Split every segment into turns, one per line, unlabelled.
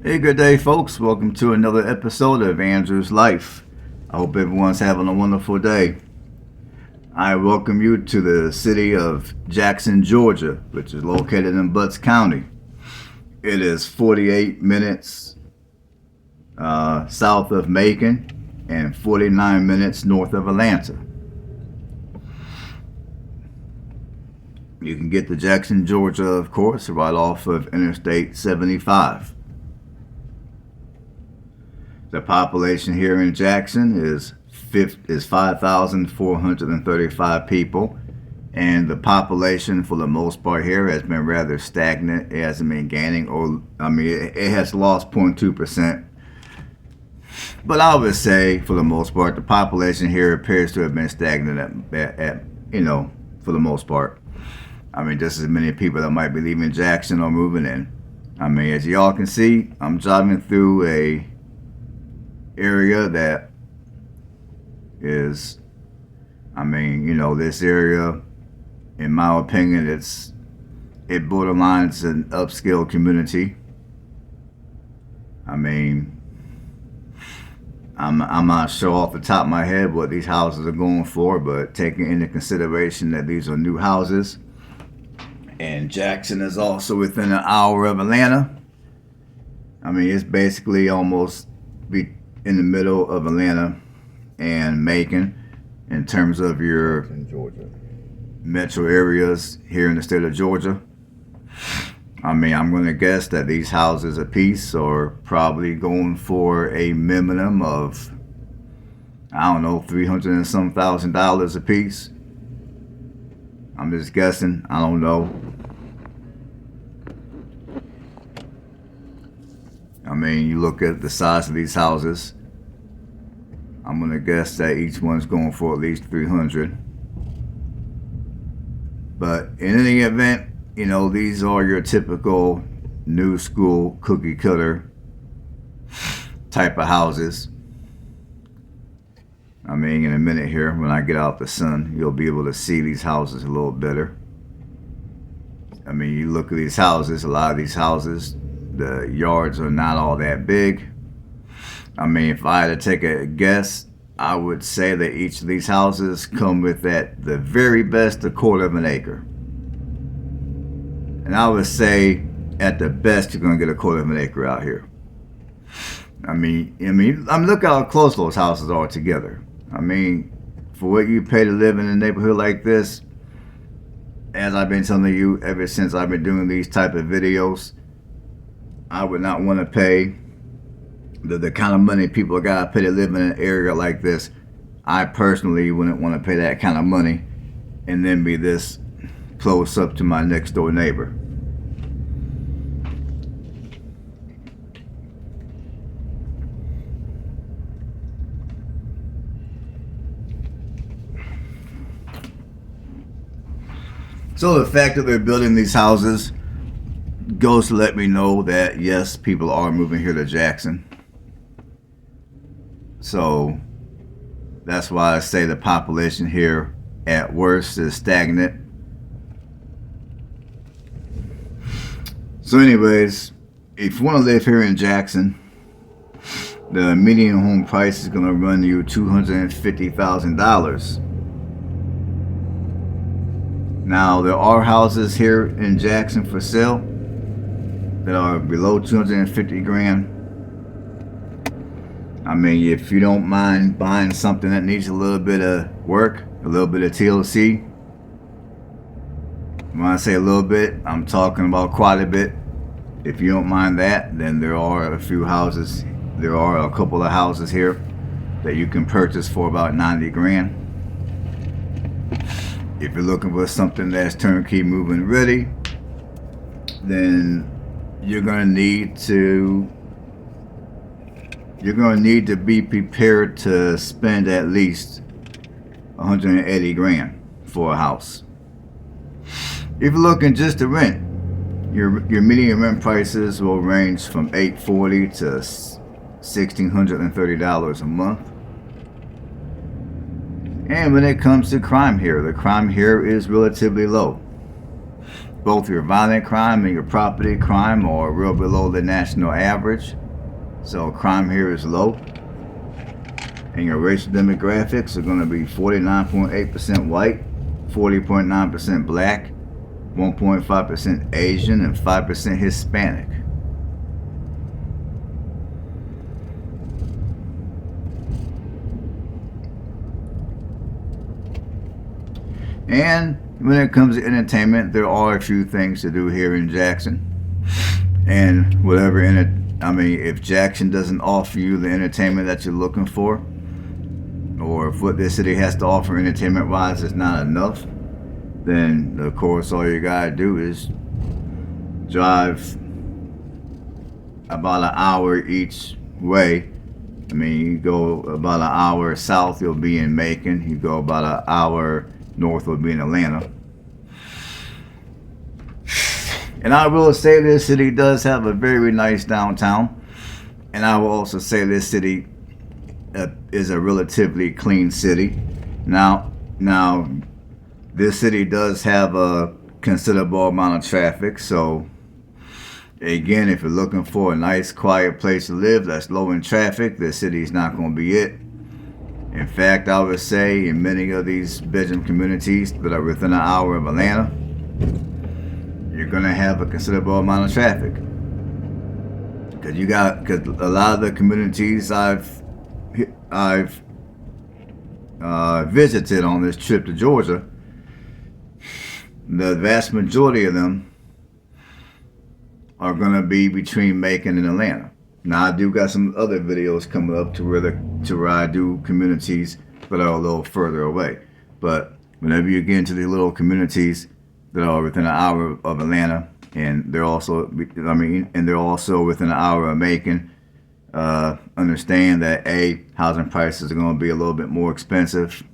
Hey, good day, folks. Welcome to another episode of Andrew's Life. I hope everyone's having a wonderful day. I welcome you to the city of Jackson, Georgia, which is located in Butts County. It is 48 minutes south of Macon and 49 minutes north of Atlanta. You can get to Jackson, Georgia, of course, right off of Interstate 75. The population here in Jackson is 5,435 people, and the population for the most part here has been rather stagnant. It hasn't been gaining, it has lost 0.2%. But I would say, for the most part, the population here appears to have been stagnant for the most part. Just as many people that might be leaving Jackson or moving in. As y'all can see, I'm driving through a area that is, this area, in my opinion, it borderlines an upscale community. I'm not sure off the top of my head what these houses are going for, but taking into consideration that these are new houses, and Jackson is also within an hour of Atlanta. It's basically almost in the middle of Atlanta and Macon in terms of your metro areas here in the state of Georgia. I'm going to guess that these houses a piece are probably going for a minimum of, $300 and some $1,000 a piece. I'm just guessing. I don't know. You look at the size of these houses. I'm going to guess that each one's going for at least $300. But in any event, these are your typical new school cookie cutter type of houses. In a minute here, when I get out the sun, you'll be able to see these houses a little better. You look at these houses, a lot of these houses, the yards are not all that big. If I had to take a guess, I would say that each of these houses come with, at the very best, a quarter of an acre. And I would say, at the best, you're going to get a quarter of an acre out here. Look how close those houses are together. For what you pay to live in a neighborhood like this, as I've been telling you ever since I've been doing these type of videos, I would not want to pay the kind of money people gotta pay to live in an area like this. I personally wouldn't want to pay that kind of money and then be this close up to my next door neighbor. So the fact that they're building these houses goes to let me know that yes, people are moving here to Jackson. So that's why I say the population here at worst is stagnant. So anyways, if you want to live here in Jackson, the median home price is going to run you $250,000. Now, there are houses here in Jackson for sale that are below 250 grand. If you don't mind buying something that needs a little bit of work, a little bit of TLC. When I say a little bit, I'm talking about quite a bit. If you don't mind that, then there are a couple of houses here that you can purchase for about 90 grand. If you're looking for something that's turnkey move-in ready, then you're going to need to be prepared to spend at least 180 grand for a house. If you're looking just to rent, your median rent prices will range from $840 to $1,630 a month. And when it comes to crime here, the crime here is relatively low. both your violent crime and your property crime are real below the national average. So crime here is low. And your racial demographics are going to be 49.8% white, 40.9% black, 1.5% Asian, and 5% Hispanic. And when it comes to entertainment, there are a few things to do here in Jackson. And whatever if Jackson doesn't offer you the entertainment that you're looking for, or if what this city has to offer entertainment wise is not enough, then of course all you gotta do is drive about an hour each way. You go about an hour south, you'll be in Macon. You go about an hour north, will be in Atlanta. And I will say this city does have a very nice downtown. And I will also say this city is a relatively clean city. Now, this city does have a considerable amount of traffic. So, again, if you're looking for a nice, quiet place to live that's low in traffic, this city is not going to be it. In fact, I would say in many of these bedroom communities that are within an hour of Atlanta, you're going to have a considerable amount of traffic. Because a lot of the communities I've visited on this trip to Georgia, the vast majority of them are going to be between Macon and Atlanta. Now, I do got some other videos coming up to where I do communities that are a little further away. But whenever you get into the little communities that are within an hour of Atlanta, and they're also within an hour of Macon, understand that A, housing prices are going to be a little bit more expensive,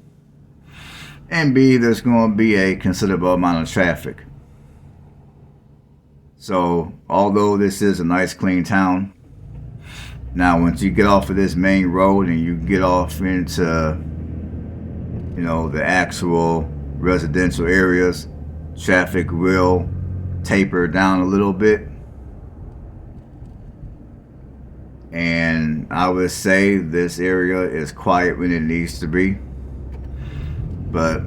and B, there's going to be a considerable amount of traffic. So, although this is a nice, clean town, now once you get off of this main road and you get off into, the actual residential areas, traffic will taper down a little bit. And I would say this area is quiet when it needs to be. But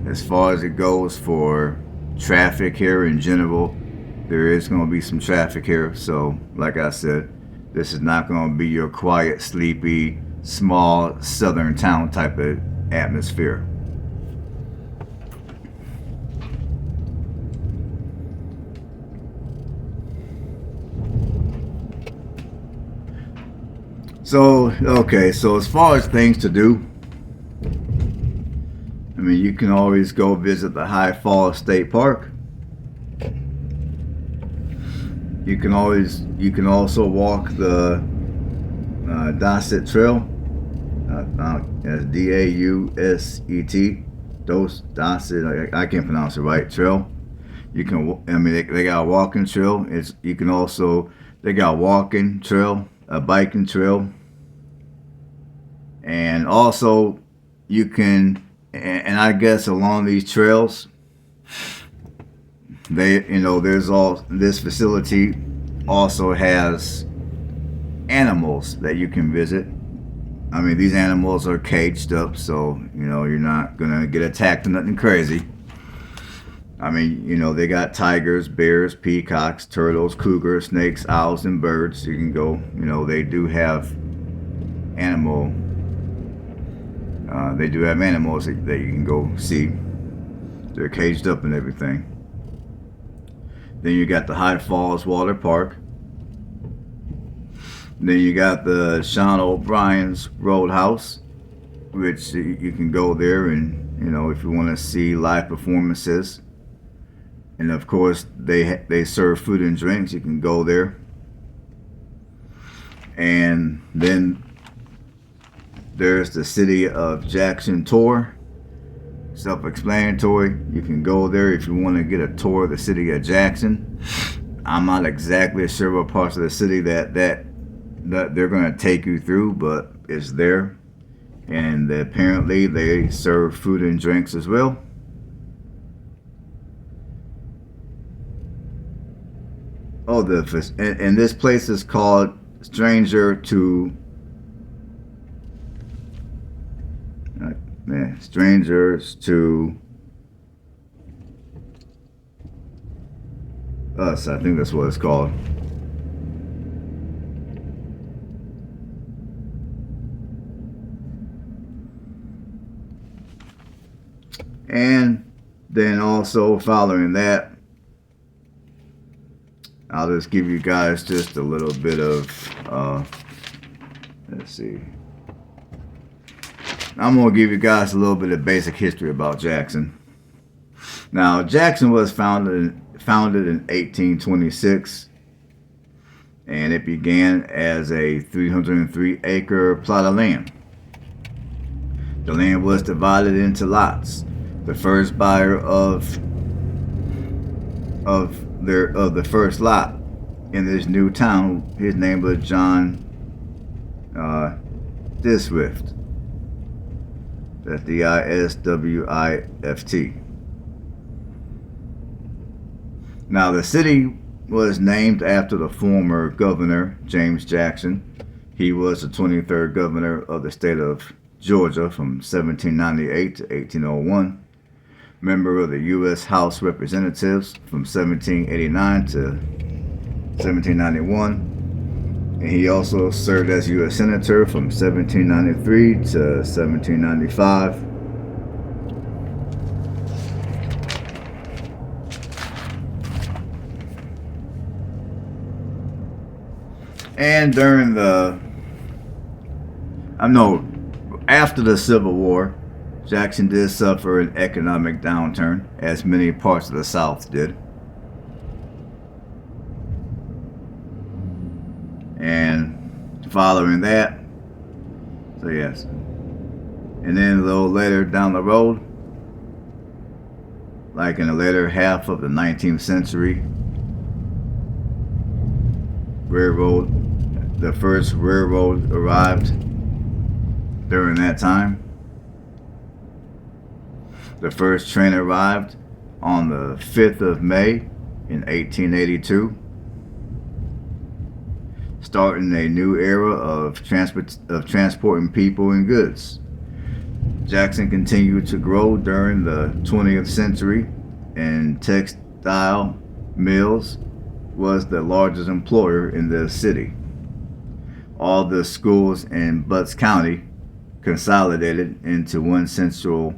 as far as it goes for traffic here in general, there is going to be some traffic here. So, like I said, this is not going to be your quiet, sleepy, small southern town type of atmosphere. So as far as things to do, you can always go visit the High Falls State Park. You can also walk the Dauset Trail. That's D-A-U-S-E-T. Dauset. I can't pronounce it right. Trail. You can. They got a walking trail. They got a walking trail, a biking trail, and also you can. And I guess along these trails, this facility also has animals that you can visit. These animals are caged up, so you're not gonna get attacked or nothing crazy. They got tigers, bears, peacocks, turtles, cougars, snakes, owls, and birds. You can go. They do have animals that you can go see. They're caged up and everything. Then you got the High Falls Water Park. Then you got the Sean O'Brien's Roadhouse, which you can go there and, if you want to see live performances. And of course, they serve food and drinks. You can go there. And then there's the City of Jackson tour. Self-explanatory. You can go there if you want to get a tour of the city of Jackson. I'm not exactly sure what parts of the city that they're going to take you through, but it's there. And apparently they serve food and drinks as well. Oh, and this place is called Stranger to Strangers to Us. I think that's what it's called. And then also following that, I'll just give you guys just a little bit of, let's see. I'm going to give you guys a little bit of basic history about Jackson. Now, Jackson was founded in 1826, and it began as a 303-acre plot of land. The land was divided into lots. The first buyer of the first lot in this new town, his name was John Diswift. That's Diswift. Now, the city was named after the former governor, James Jackson. He was the 23rd governor of the state of Georgia from 1798 to 1801. Member of the U.S. House of Representatives from 1789 to 1791. And he also served as U.S. Senator from 1793 to 1795. And after the Civil War, Jackson did suffer an economic downturn, as many parts of the South did. And following that, so yes. And then a little later down the road, like in the later half of the 19th century, the first railroad arrived during that time. The first train arrived on the 5th of May in 1882, starting a new era of transporting people and goods. Jackson continued to grow during the 20th century, and textile mills was the largest employer in the city. All the schools in Butts County consolidated into one central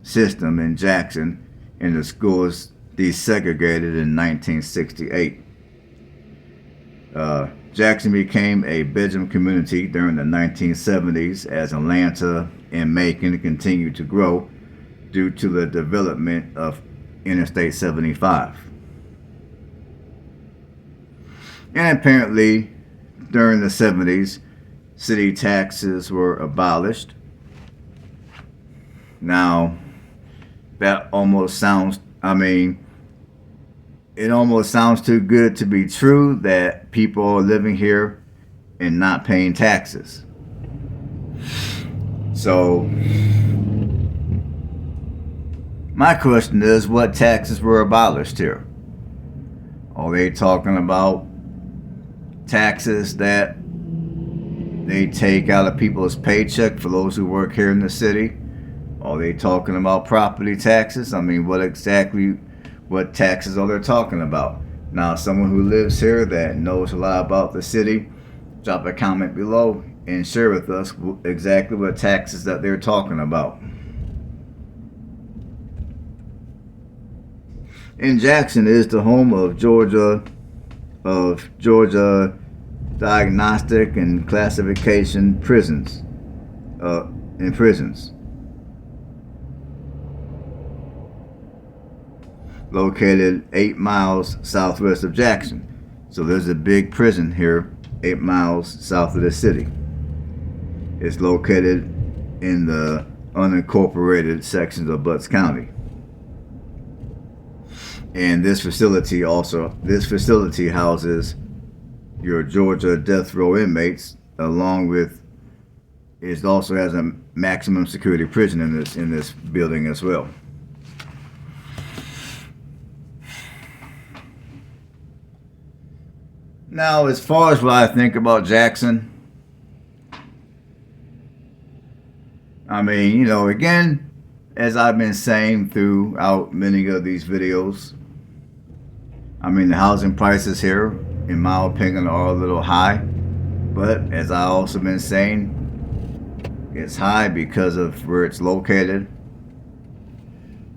system in Jackson, and the schools desegregated in 1968. Jackson became a bedroom community during the 1970s as Atlanta and Macon continued to grow due to the development of Interstate 75. And apparently, during the 70s, city taxes were abolished. Now, that almost sounds, it almost sounds too good to be true that people are living here and not paying taxes. So, my question is, what taxes were abolished here? Are they talking about taxes that they take out of people's paycheck for those who work here in the city? Are they talking about property taxes? What taxes are they talking about? Now, someone who lives here that knows a lot about the city, drop a comment below and share with us exactly what taxes that they're talking about. And Jackson is the home of Georgia Diagnostic and Classification prisons. Located 8 miles southwest of Jackson. So there's a big prison here 8 miles south of the city. It's located in the unincorporated sections of Butts County. And this facility houses your Georgia death row inmates, along with, it also has a maximum security prison in this building as well. Now, as far as what I think about Jackson, I mean, you know, again, as I've been saying throughout many of these videos, I mean, the housing prices here, in my opinion, are a little high. But as I also been saying, it's high because of where it's located.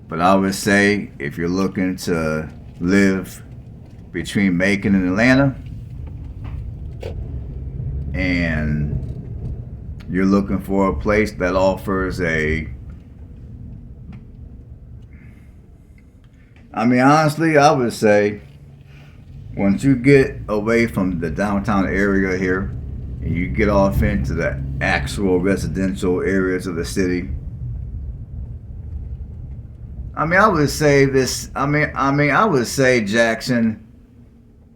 But I would say if you're looking to live between Macon and Atlanta, and you're looking for a place that offers I mean, honestly, I would say once you get away from the downtown area here and you get off into the actual residential areas of the city, I mean, I would say this. I would say Jackson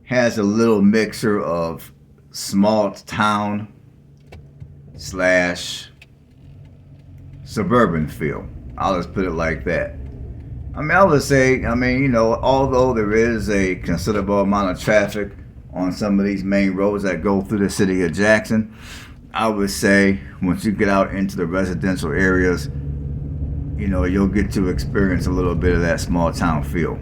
has a little mixture of small town slash suburban feel. I'll just put it like that. I mean, I would say, I mean, you know, although there is a considerable amount of traffic on some of these main roads that go through the city of Jackson, I would say once you get out into the residential areas, you know, you'll get to experience a little bit of that small town feel.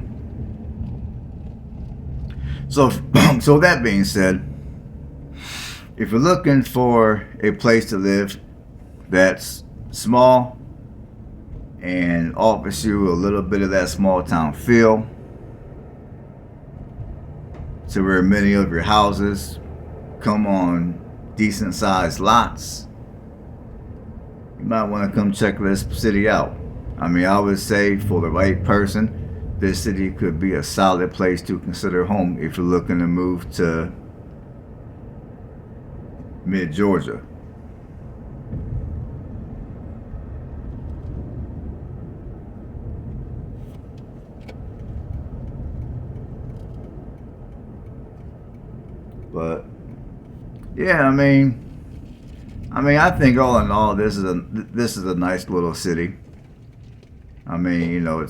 So, so that being said, if you're looking for a place to live that's small and offers you a little bit of that small town feel, to where many of your houses come on decent sized lots, you might want to come check this city out. I mean, I would say for the right person, this city could be a solid place to consider home if you're looking to move to mid-Georgia. But yeah, I think all in all, this is a nice little city. I mean, you know,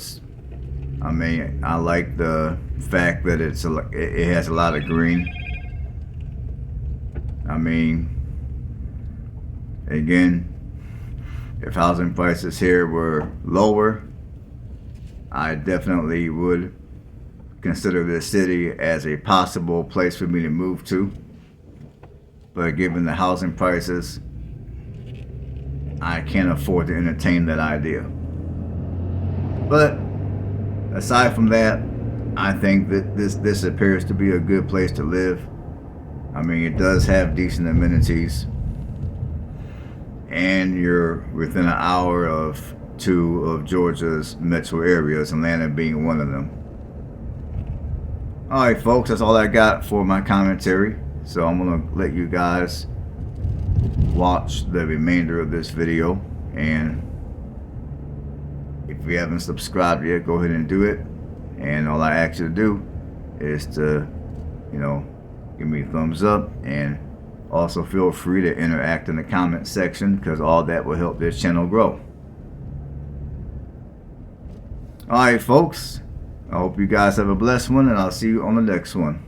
I like the fact that it has a lot of green. I mean, again, if housing prices here were lower, I definitely would consider this city as a possible place for me to move to. But given the housing prices, I can't afford to entertain that idea. But aside from that, I think that this appears to be a good place to live. I mean, it does have decent amenities, and you're within an hour of two of Georgia's metro areas, Atlanta being one of them. All right, folks, that's all I got for my commentary. So I'm gonna let you guys watch the remainder of this video, and if you haven't subscribed yet, go ahead and do it. And all I ask you to do is to, you know, give me a thumbs up, and also feel free to interact in the comment section, because all that will help this channel grow. All right, folks, I hope you guys have a blessed one, and I'll see you on the next one.